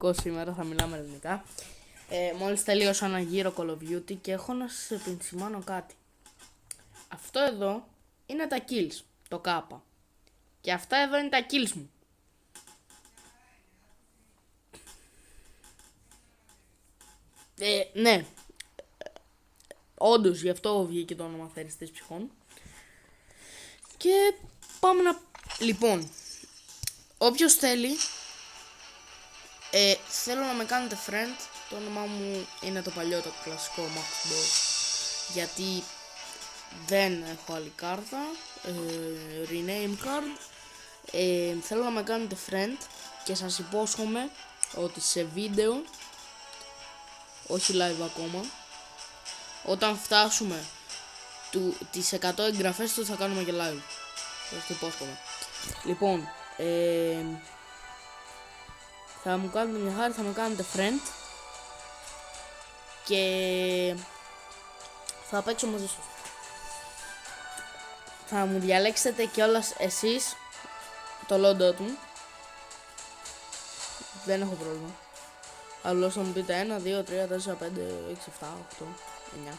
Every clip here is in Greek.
Σήμερα θα μιλάμε ελληνικά. Μόλις τελείωσα ένα γύρο Call of Duty και έχω να σας επισημάνω κάτι. Αυτό εδώ είναι τα kills, το κάπα. Και αυτά εδώ είναι τα kills μου. Ναι. Όντως, γι' αυτό βγήκε το όνομα Θεριστής Ψυχών. Και πάμε να... Λοιπόν, όποιος θέλει, θέλω να με κάνετε friend. Το όνομά μου είναι το παλιό, το κλασικό Max Boss, γιατί δεν έχω άλλη κάρτα, rename card. Θέλω να με κάνετε friend και σας υπόσχομαι ότι σε βίντεο, όχι live ακόμα, όταν φτάσουμε τις 100 εγγραφές του θα κάνουμε και live. Σας το υπόσχομαι. Λοιπόν, θα μου κάνετε μια χάρη, θα με κάνετε friend και θα παίξω μαζί σας. Θα μου διαλέξετε κιόλας εσείς το loadout μου. Δεν έχω πρόβλημα. Αλλιώς θα μου πείτε 1, 2, 3, 4, 5, 6, 7, 8, 9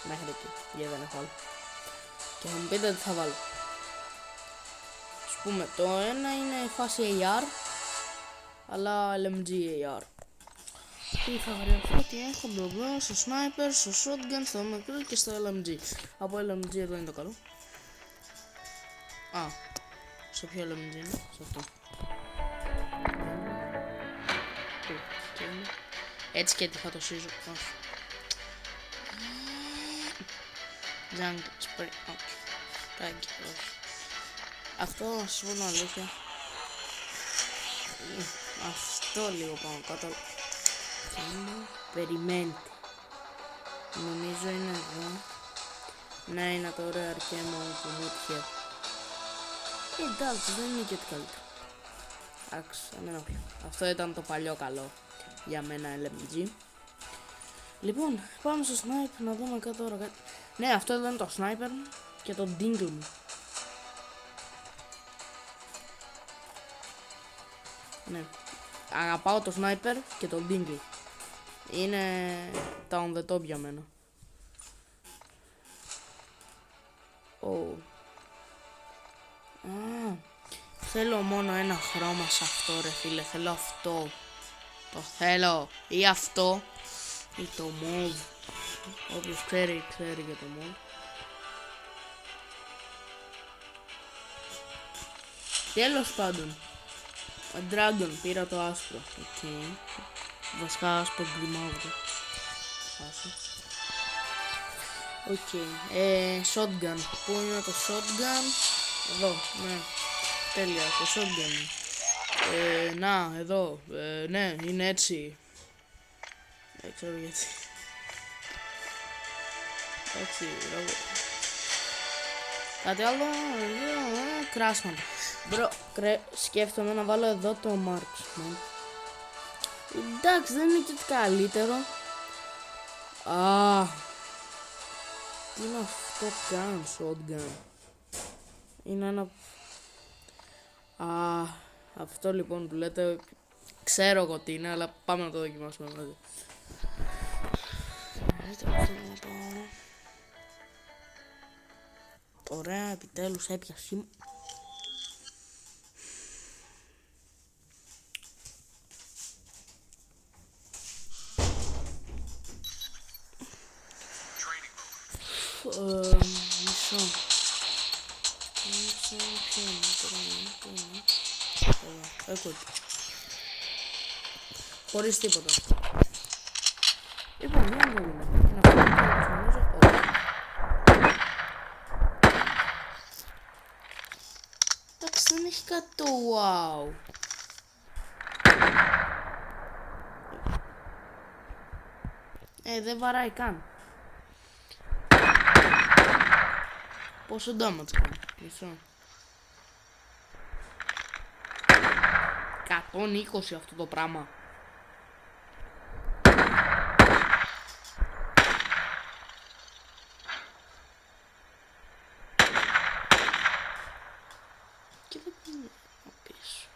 μέχρι εκεί, γιατί δεν έχω άλλο. Και θα μου πείτε τι θα βάλω. Ας πούμε, το ένα είναι η φάση AR, αλλά LMG AR. Τι θα χρειαστώ, τι έχω, μπλα στο sniper, στο shotgun, στο μικρό και στο LMG. Από LMG εδώ είναι το καλό. Α, σε ποιο LMG είναι, σε αυτό. Έτσι και τι θα το σύζω. Jungle spray, όχι. Τάγκη, όχι. Αυτό να σας πω την αλήθεια. Αυτό λίγο πάνω κάτω. Περιμένετε. Νομίζω είναι εδώ. Ναι, είναι το ωραίο αρκέμα που μου έτυχε. Εντάξει, δεν είναι και τι καλύτερο. Εντάξει, δεν με ενοχλεί. Αυτό ήταν το παλιό καλό για μένα LMG. Λοιπόν, πάμε στο snipe να δούμε κάτι τώρα. Ναι, αυτό εδώ είναι το sniper και το dingle μου. Ναι, αγαπάω το sniper και το dingle. Είναι τα on the top για μένα. Θέλω μόνο ένα χρώμα σε αυτό ρε φίλε, θέλω αυτό. Το θέλω, ή αυτό ή το mauve. Όποιος ξέρει, ξέρει για το mauve. Τέλος πάντων, Dragon, πήρα το άσπρο. Okay. Βασικά άσπρο γκριμάουδο. Shotgun, πού είναι το shotgun? Εδώ, ναι. Τέλεια, το shotgun. Να, εδώ, ναι, είναι έτσι. Δεν ξέρω γιατί. Έτσι, λόγω. Κάτι άλλο, κράσματα. Μπρο, σκέφτομαι να βάλω εδώ το marksman. Εντάξει, δεν είναι και το καλύτερο. Τι είναι αυτό καν, shotgun? Είναι ένα... αυτό λοιπόν που λέτε, ξέρω εγώ τι είναι, αλλά πάμε να το δοκιμάσουμε μαζί. Ωραία, επιτέλους έπιασε. Μισό. Χωρίς τίποτα. Λοιπόν, για να δούμε. Εντάξει, δεν έχει κάτι το wow. Δεν βαράει καν. Πόσο damage κάνει? Μισό. 120 αυτό το πράγμα. Και δεν πήγε πίσω.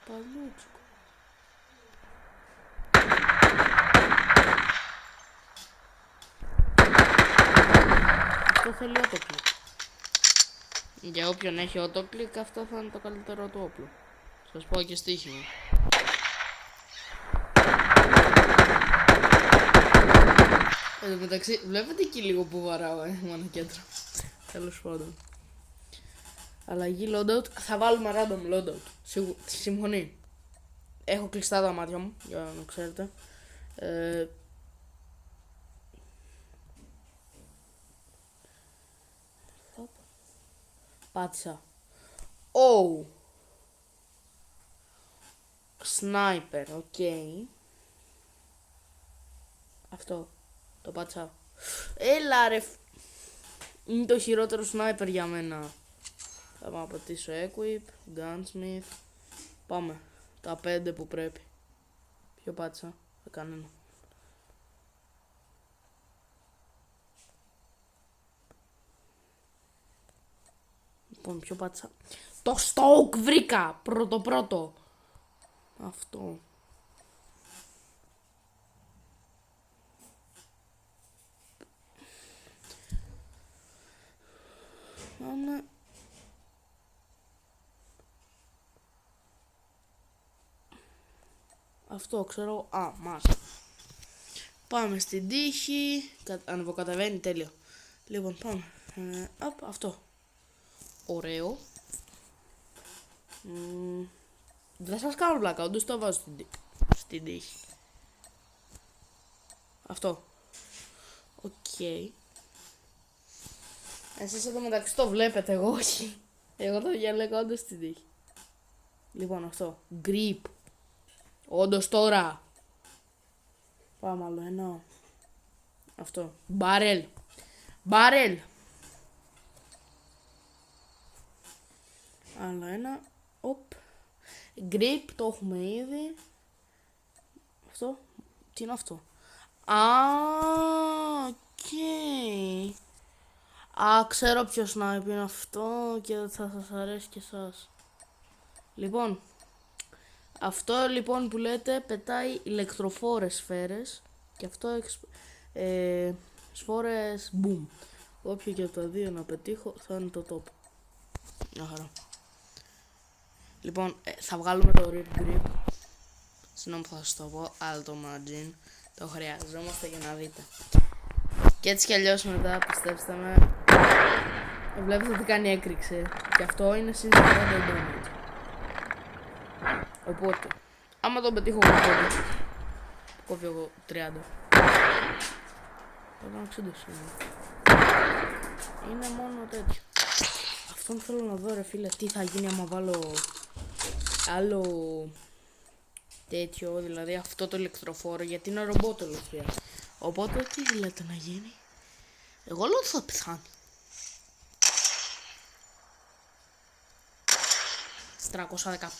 Παλούτσικο. αυτό θέλει autoclick. Για όποιον έχει autoclick, αυτό θα είναι το καλύτερο του όπλο. Σας πω και στοίχημα. Εν τω μεταξύ, βλέπετε εκεί λίγο που βαράω, μόνο κέντρο. Τέλος πάντων. Αλλαγή loadout. Θα βάλουμε random loadout. Συμφωνεί. Έχω κλειστά τα μάτια μου, για να ξέρετε. Πάτσα. Oh. Sniper, οκ. Αυτό. Το πάτσα. Έλα ρε. Είναι το χειρότερο sniper για μένα. Θα πάω να πατήσω equip, gunsmith. Πάμε. Τα 5 που πρέπει. Ποιο πάτσα. Κανένα. Λοιπόν, ποιο πάτσα. Το stoke βρήκα. Πρώτο. Αυτό. Πάμε. Αυτό ξέρω. Μας. Πάμε στην τύχη. Ανεβοκαταβαίνει, τέλειο. Λοιπόν, πάμε. Αυτό. Ωραίο. Δεν σας κάνω πλάκα, όντως το βάζω στην τύχη. Αυτό. Οκ. Εσείς εδώ μεταξύ το βλέπετε, εγώ όχι. Εγώ το διαλέγω όντως στην τύχη. Λοιπόν, αυτό. Grip. Όντως τώρα. Πάμε άλλο ένα. Αυτό. Barrel. Άλλο ένα. Grip το έχουμε ήδη. Αυτό. Τι είναι αυτό. Οκ. Ξέρω ποιο snipe είναι αυτό και θα σας αρέσει και εσάς. Λοιπόν. Αυτό λοιπόν που λέτε πετάει ηλεκτροφόρες σφαίρες. Και αυτό σφόρες boom. Όποιο και από τα δύο να πετύχω θα είναι το top. Μια χαρά. Λοιπόν, θα βγάλουμε το rip grip. Συγγνώμη που θα σας το πω, αλλά το margin το χρειαζόμαστε για να δείτε. Και έτσι κι αλλιώς μετά, πιστέψτε με, βλέπετε τι κάνει έκρηξη. Και αυτό είναι συν 40 damage. Οπότε, άμα τον πετύχω εγώ τότε, κόβει εγώ 30. Τώρα 60 είναι μόνο τέτοιο. Αυτόν θέλω να δω ρε φίλε, τι θα γίνει άμα βάλω άλλο τέτοιο, δηλαδή αυτό το ηλεκτροφόρο, γιατί είναι ρομπότ τελευταία. Οπότε τι λέτε να γίνει. Εγώ λέω ότι θα πεθάνει. 310.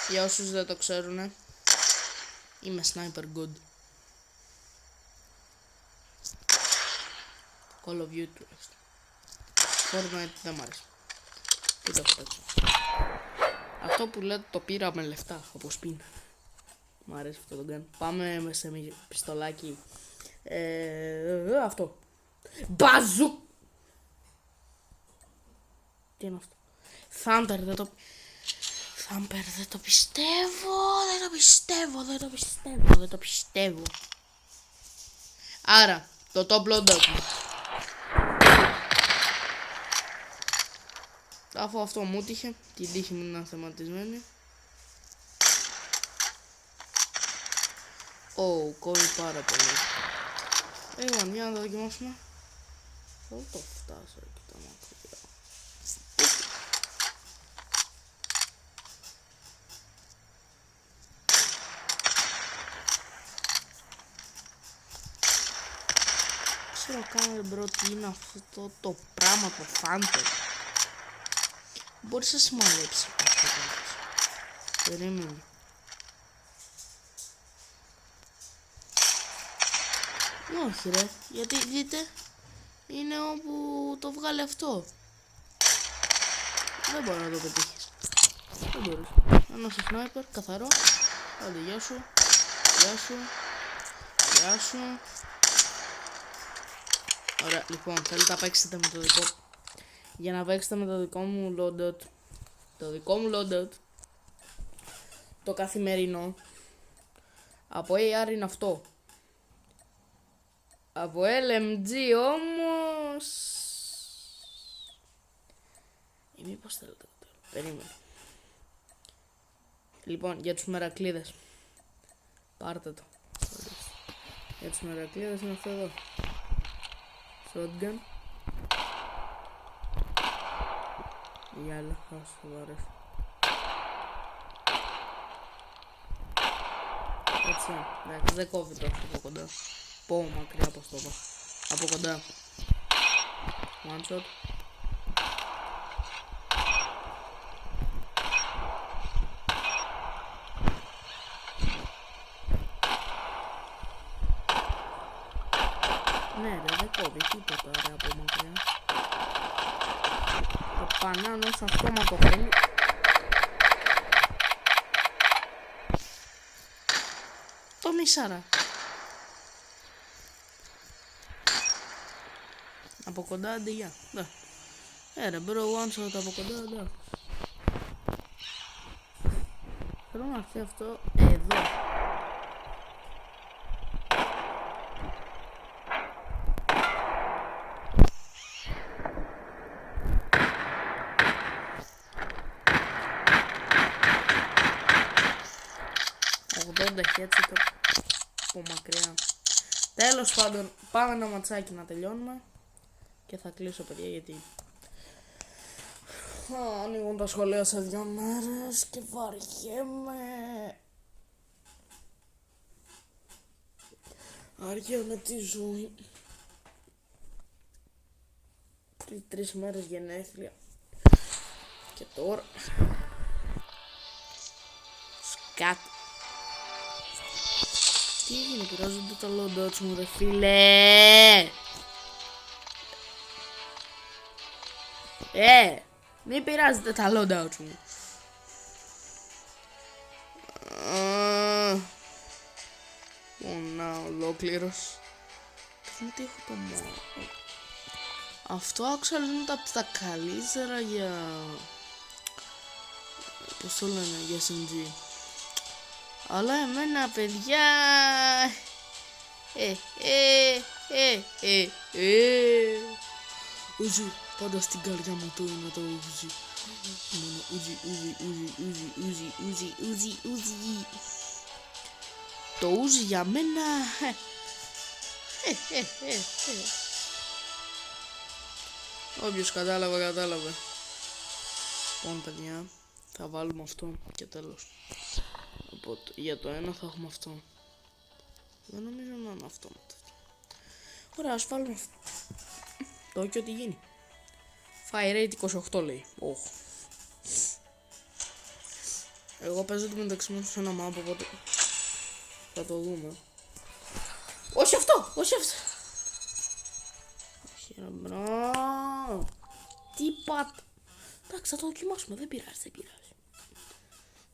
Για όσους δεν το ξέρουνε, είμαι sniper good. Call of Duty τουλάχιστον. Fortnite δεν μ' αρέσει. Τι το έχω. Αυτό που λέτε το πήρα με λεφτά, όπως πίνα. Μ' αρέσει αυτό το gun. Πάμε σε πιστολάκι. Αυτό. Μπαζού! Τι είναι αυτό. Thunder, δεν το πιστεύω. Άρα, το top loadout. Αφού αυτό μου τύχε, την τύχη μου είναι αθεματισμένη. Κόβει πάρα πολύ. Λοιπόν, για να το δοκιμάσουμε. Θα το φτάσω εκεί το μακριά. Ξέρω καν μπρο τι είναι αυτό το πράγμα το Phantom. Μπορείς να σημαδέψεις αυτό το πράγμα. Περίμενε. Όχι ρε, γιατί δείτε, είναι όπου το βγάλει αυτό. Δεν μπορεί να το πετύχεις. Δεν μπορείς. Ένας σνάιπερ, καθαρό. Άντε, γεια σου. Γεια σου. Ωραία, λοιπόν, θέλετε να παίξετε με το δικό. Για να παίξετε με το δικό μου loadout. Το δικό μου loadout. Το καθημερινό. Από AR είναι αυτό. Από LMG όμως. Ή μήπως θέλετε το τέλος. Περίμενε. Λοιπόν, για τους μερακλείδες. Πάρτε το. Για τους μερακλείδες είναι αυτό εδώ. Shotgun. Για άλλα, θα σου αρέσει. Έτσι, εντάξει, δεν κόβει τόσο από κοντά. Πω μακριά πως το είπα. Από κοντά. One shot. Ναι ρε, δεν κόβει τίποτα ρε από μακριά. Το πανάνω σε αυτόματο θέλει. Το μισάρα. Από κοντά αντιγιά. Ρε μπρο one shot από κοντά εντάξει. Θέλω να έρθει αυτό εδώ. Έτσι το από μακριά. Τέλος πάντων, πάμε ένα ματσάκι να τελειώνουμε. Και θα κλείσω παιδιά γιατί ανοίγουν τα σχολεία σε 2 μέρες και βαριέμαι. Αργιέμαι τη ζωή. 3 μέρες γενέθλια. Και τώρα σκάτ. Τι έγινε, πειράζονται τα loadouts μου ρε φίλε. Μην πειράζετε τα loadouts μου. Να ολόκληρος. Γιατί έχω το μόνο. Αυτό άκουσα είναι από τα καλύτερα για... Πώς το λένε, για SMG. Αλλά εμένα παιδιά... Ούζι, πάντα στην καρδιά μου το είναι το ούζι. Ούζι. Το ούζι για μένα... Όποιος κατάλαβε. Λοιπόν παιδιά, θα βάλουμε αυτό και τέλος. Οπότε για το ένα θα έχουμε αυτό. Δεν νομίζω να είναι αυτό. Ωραία, ας βάλουμε αυτό. Το και ό,τι γίνει. Fire rate 28 λέει. Εγώ παίζω το μεταξύ μου σε ένα map, οπότε θα το δούμε. Όχι αυτό! Όχι αυτό! Όχι ρε μπρο. Τι πατ. Εντάξει, θα το δοκιμάσουμε. Δεν πειράζει.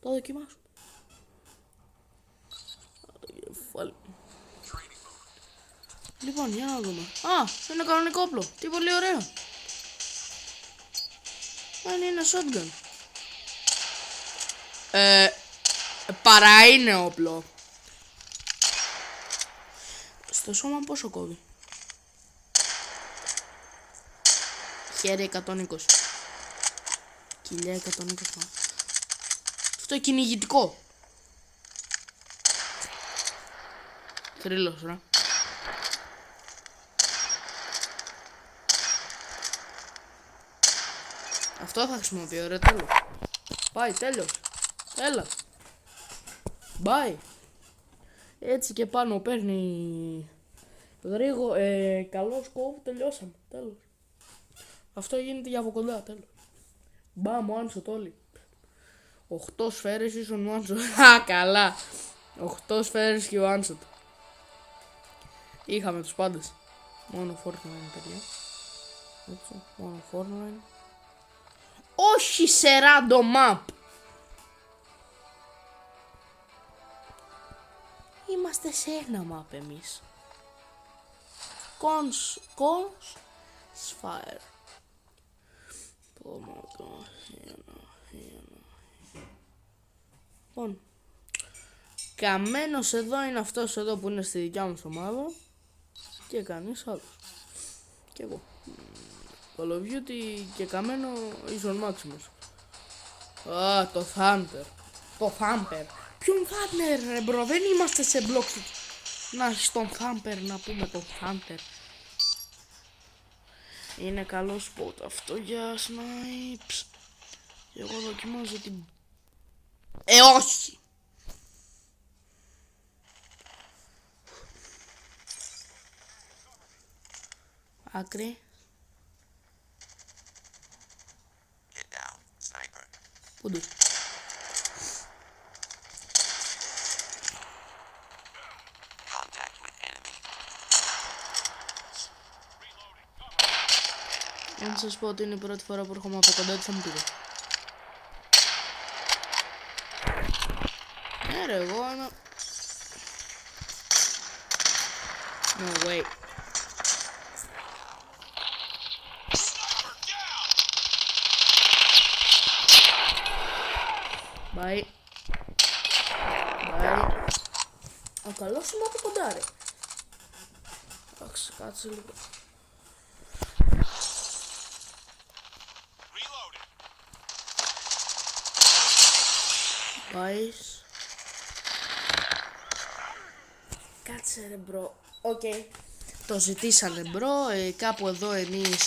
Το δοκιμάσουμε. Λοιπόν, για να δούμε. Είναι κανονικό όπλο. Τι πολύ ωραίο. Αν είναι shotgun. Παρά είναι όπλο. Στο σώμα πόσο κόβει? Χέρι 120. Κοιλιά 120. Αυτό κυνηγητικό. Θρύλος ρε. Αυτό θα χρησιμοποιώ ρε, τέλος. Πάει, τέλος. Έλα. Bye. Έτσι και πάνω παίρνει γρήγορα, καλό σκοπ, τελειώσαμε, τέλος. Αυτό γίνεται για από κοντά, τέλος. Μπαμ, one shot όλοι. 8 σφαίρες ίσον one shot. Καλά. 8 σφαίρες και one shot. Είχαμε τους πάντες. Μόνο Fortnite, παιδιά. Έτσι, μόνο Fortnite. Όχι σε random map. είμαστε σε ένα map εμείς. Sfire. Λοιπόν, καμένος εδώ είναι αυτός εδώ που είναι στη δικιά μου ομάδα και κανείς άλλος. Και εγώ. Call of Duty και καμένο ίσον Maximus. Α, το Thumper. Το Thumper. Ποιον Thumper ρε μπρο, δεν είμαστε σε μπλοκ. Να έχεις τον Thumper, να πούμε τον Thumper. Είναι καλό spot αυτό για snipes. Εγώ δοκιμάζω την... όχι! Άκρη. Πού του? Να σας πω ότι είναι η πρώτη φορά που έρχομαι από κοντά, τι θα μου πείτε? Ναι ρε, εγώ είμαι... No way. Bye. Bye. Ο καλός είμαι από κοντά ρε. Εντάξει, κάτσε λίγο. Bye. Κάτσε ρε μπρο. Οκ. Το ζητήσανε μπρο. Κάπου εδώ εμείς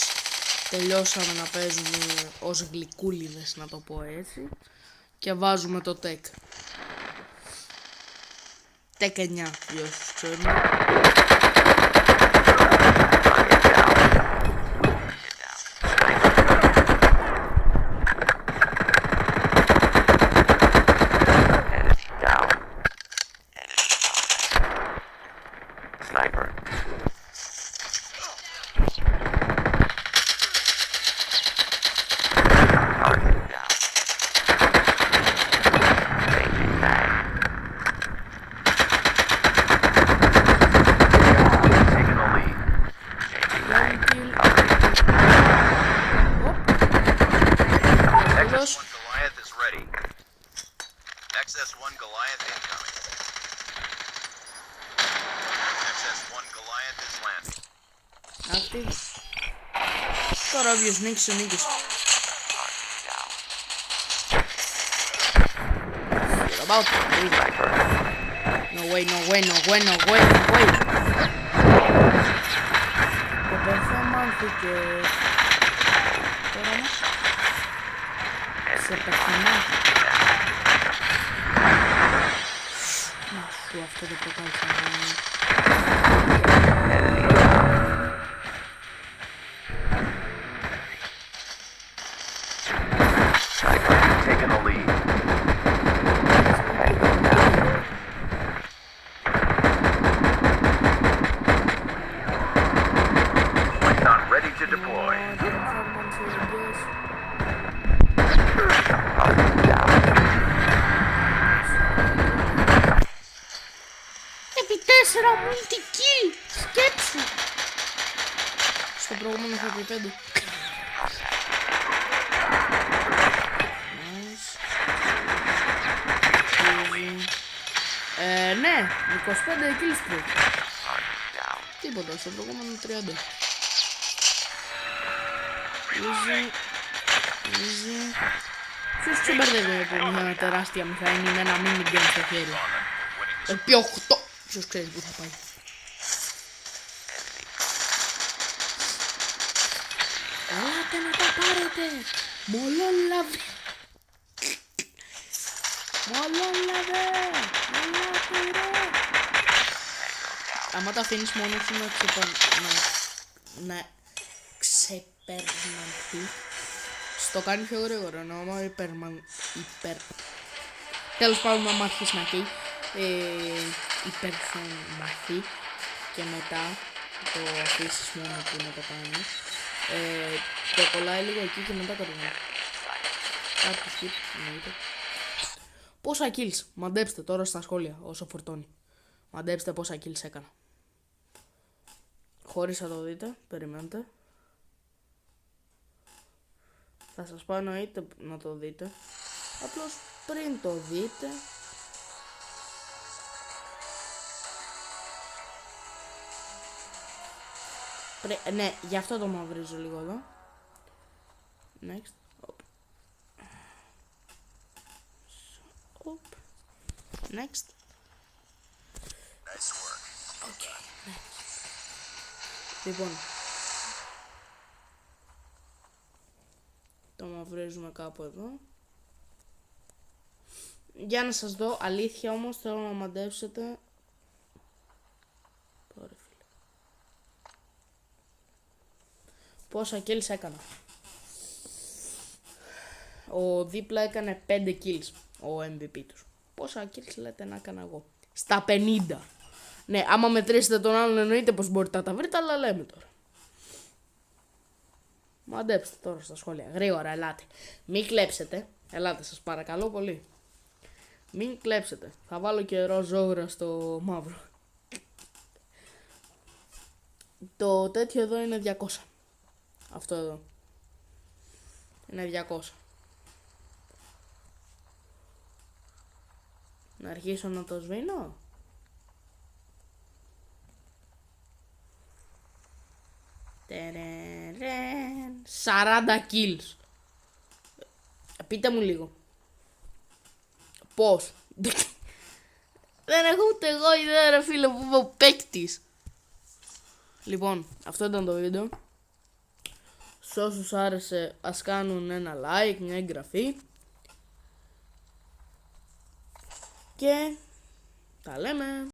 τελειώσαμε να παίζουμε ως γλυκούλιδες, να το πω έτσι. Και βάζουμε το tech. Tech 9 για όσους ξέρουν. XS1 Goliath incoming. XS1 Goliath is landing. Active. Τώρα όποιος νίκησε, νίκησε. About no way, no way, no way, no way, no way. Το περθέμανθηκε. Τώρα όμως σε περθεμάνθηκε. Να σου αυτό το προκάλεσα να γίνει. Taking the lead. Recon ready to deploy. Επί 4 multi-kill! Σκέψου! Στο προηγούμενο είχα πει 5. Ναι, 25 kills πριν. Τίποτα, στο προηγούμενο 30. Easy. Easy. Ποιος ξεμπερδεύει από μια τεράστια μηχανή με ένα mini gun στο χέρι? Επί 8. Ποιος ξέρει που θα πάει. Ελάτε να τα πάρετε. Μολόλαβε. Μολόλαβε. Μολόλαβε. Άμα τα αφήνεις μόνο σου να ξεπερνανθεί, στο κάνει πιο γρήγορα, ενώ άμα τέλος πάντων άμα αρχίσει να καίει, υπερθεμαθεί και μετά το αφήσεις μόνο που να το κάνει, το κολλάει λίγο εκεί και μετά κατεβαίνει. Κάτι skip, εννοείται. Πόσα kills, μαντέψτε τώρα στα σχόλια όσο φορτώνει. Μαντέψτε πόσα kills έκανα. Χωρίς να το δείτε, περιμένετε. Θα σας πω εννοείται να το δείτε. Απλώς πριν το δείτε, ναι, γι' αυτό το μαυρίζω λίγο εδώ. Next. Next. Nice work. Okay, next. Λοιπόν, το μαυρίζουμε κάπου εδώ. Για να σας δω, αλήθεια όμως θέλω να μαντέψετε. Ωραία, φίλε. Πόσα kills έκανα. Ο δίπλα έκανε 5 kills, ο MVP τους. Πόσα kills λέτε να έκανα εγώ? Στα 50. Ναι, άμα μετρήσετε τον άλλον εννοείται πως μπορείτε να τα βρείτε, αλλά λέμε τώρα. Μαντέψτε τώρα στα σχόλια. Γρήγορα, ελάτε. Μην κλέψετε. Ελάτε, σας παρακαλώ πολύ. Μην κλέψετε. Θα βάλω και ροζόγρα στο μαύρο. Το τέτοιο εδώ είναι 200. Αυτό εδώ. Είναι 200. Να αρχίσω να το σβήνω. Τερερεν. 40 kills. Πείτε μου λίγο. Πώς? Δεν έχω ούτε εγώ ιδέα, ρε φίλε, που είμαι ο παίκτης. Λοιπόν, αυτό ήταν το βίντεο. Σε όσους άρεσε, ας κάνουν ένα like, μια εγγραφή. Και τα λέμε.